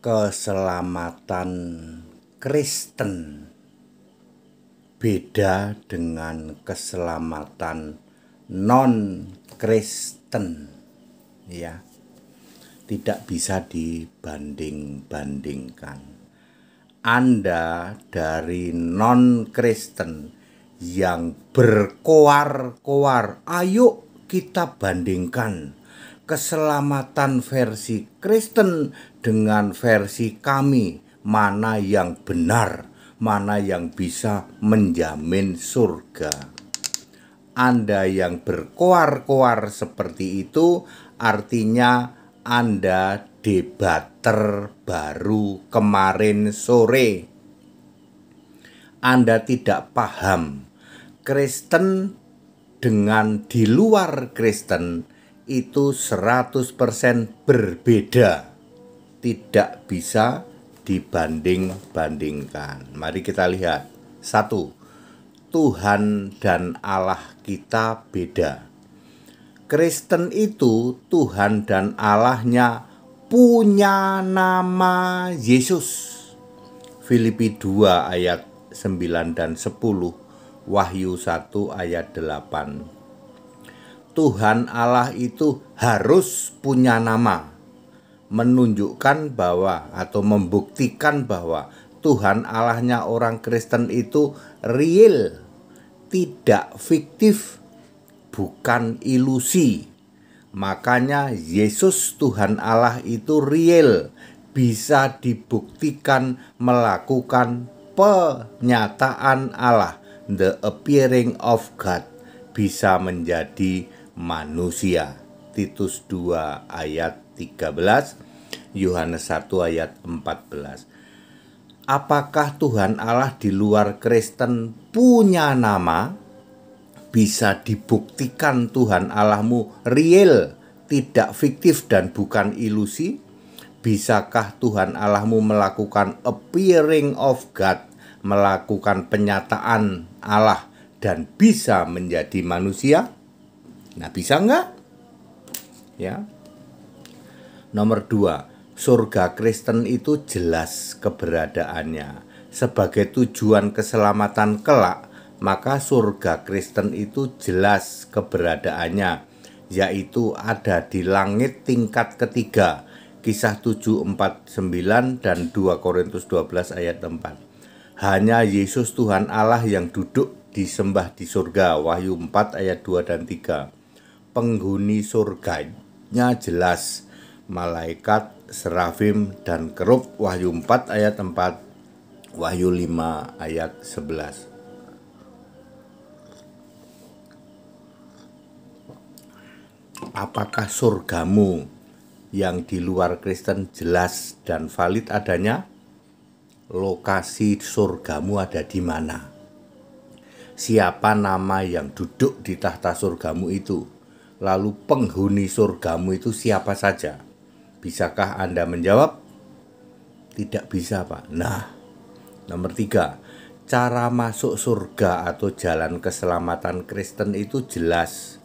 keselamatan Kristen beda dengan keselamatan non-Kristen, ya. Tidak bisa dibanding-bandingkan. Anda dari non-Kristen yang berkoar-koar, ayo kita bandingkan keselamatan versi Kristen dengan versi kami, mana yang benar, mana yang bisa menjamin surga. Anda yang berkoar-koar seperti itu artinya Anda debater baru kemarin sore. Anda tidak paham Kristen dengan di luar Kristen itu 100% berbeda, tidak bisa dibanding-bandingkan. Mari kita lihat. 1. Tuhan dan Allah kita beda. Kristen itu Tuhan dan Allahnya punya nama Yesus. Filipi 2 ayat 9 dan 10, Wahyu 1 ayat 8. Tuhan Allah itu harus punya nama, menunjukkan bahwa atau membuktikan bahwa Tuhan Allahnya orang Kristen itu real, tidak fiktif, bukan ilusi. Makanya Yesus Tuhan Allah itu real, bisa dibuktikan melakukan penyataan Allah, the appearing of God, bisa menjadi manusia. Titus 2 ayat 13, Yohanes 1 ayat 14. Apakah Tuhan Allah di luar Kristen punya nama? Bisa dibuktikan Tuhan Allahmu real, tidak fiktif dan bukan ilusi? Bisakah Tuhan Allahmu melakukan appearing of God, melakukan penyataan Allah dan bisa menjadi manusia? Nah, bisa enggak? Ya. Nomor 2, surga Kristen itu jelas keberadaannya. Sebagai tujuan keselamatan kelak, maka surga Kristen itu jelas keberadaannya, yaitu ada di langit tingkat ketiga. Kisah 7:49 dan 2 Korintus 12 ayat 4. Hanya Yesus Tuhan Allah yang duduk disembah di surga. Wahyu 4 ayat 2 dan 3. Penghuni surganya jelas, malaikat, serafim, dan kerub. Wahyu 4 ayat 4, Wahyu 5 ayat 11. Apakah surgamu yang di luar Kristen jelas dan valid adanya? Lokasi surgamu ada di mana? Siapa nama yang duduk di tahta surgamu itu? Lalu penghuni surgamu itu siapa saja? Bisakah Anda menjawab? Tidak bisa, Pak. Nah, nomor 3, cara masuk surga atau jalan keselamatan Kristen itu jelas.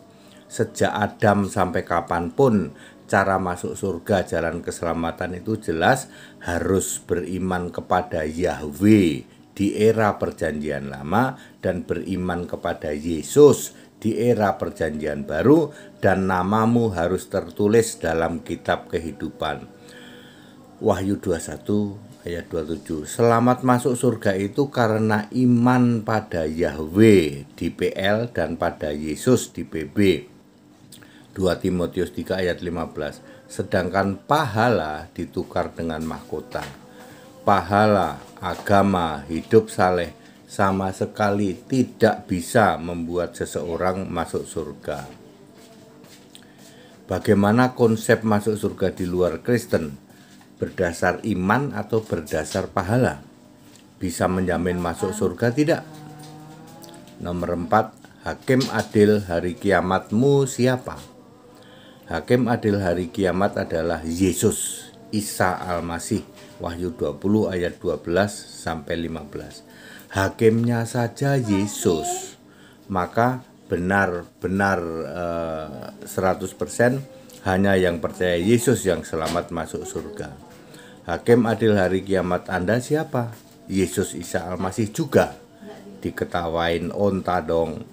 Sejak Adam sampai kapanpun, cara masuk surga, jalan keselamatan itu jelas, harus beriman kepada Yahweh di era perjanjian lama dan beriman kepada Yesus di era perjanjian baru, dan namamu harus tertulis dalam kitab kehidupan. Wahyu 21 ayat 27. Selamat masuk surga itu karena iman pada Yahweh di PL dan pada Yesus di PB. 2 Timotius 3 ayat 15. Sedangkan pahala ditukar dengan mahkota. Pahala, agama, hidup saleh sama sekali tidak bisa membuat seseorang masuk surga. Bagaimana konsep masuk surga di luar Kristen? Berdasar iman atau berdasar pahala? Bisa menjamin masuk surga tidak? Nomor 4, hakim adil hari kiamatmu siapa? Hakim adil hari kiamat adalah Yesus, Isa Al-Masih. Wahyu 20 ayat 12 sampai 15. Hakimnya saja Yesus, maka benar-benar 100% hanya yang percaya Yesus yang selamat masuk surga. Hakim adil hari kiamat Anda siapa? Yesus Isa Almasih juga. Diketawain onta dong.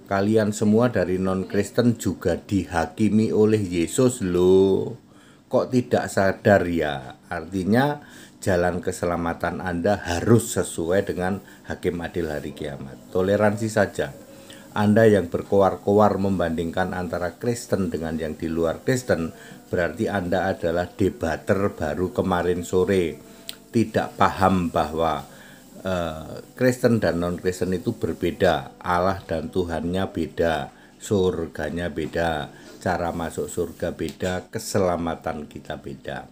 Kalian semua dari non-Kristen juga dihakimi oleh Yesus loh. Kok tidak sadar ya? Artinya jalan keselamatan Anda harus sesuai dengan hakim adil hari kiamat. Toleransi saja. Anda yang berkoar-koar membandingkan antara Kristen dengan yang di luar Kristen, berarti Anda adalah debater baru kemarin sore. Tidak paham bahwa Kristen dan non-Kristen itu berbeda. Allah dan Tuhannya beda, surganya beda, cara masuk surga beda, keselamatan kita beda.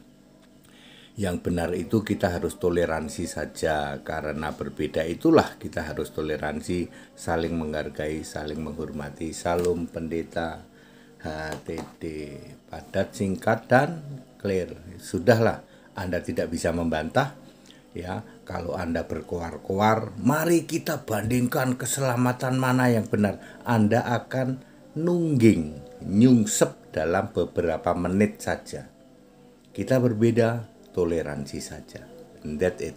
Yang benar itu kita harus toleransi saja, karena berbeda itulah kita harus toleransi, saling menghargai, saling menghormati. Salam Pendeta HTD, padat, singkat, dan clear. Sudahlah, Anda tidak bisa membantah ya. Kalau Anda berkoar-koar, mari kita bandingkan keselamatan mana yang benar. Anda akan nungging, nyungsep dalam beberapa menit saja. Kita berbeda, toleransi saja. And that's it.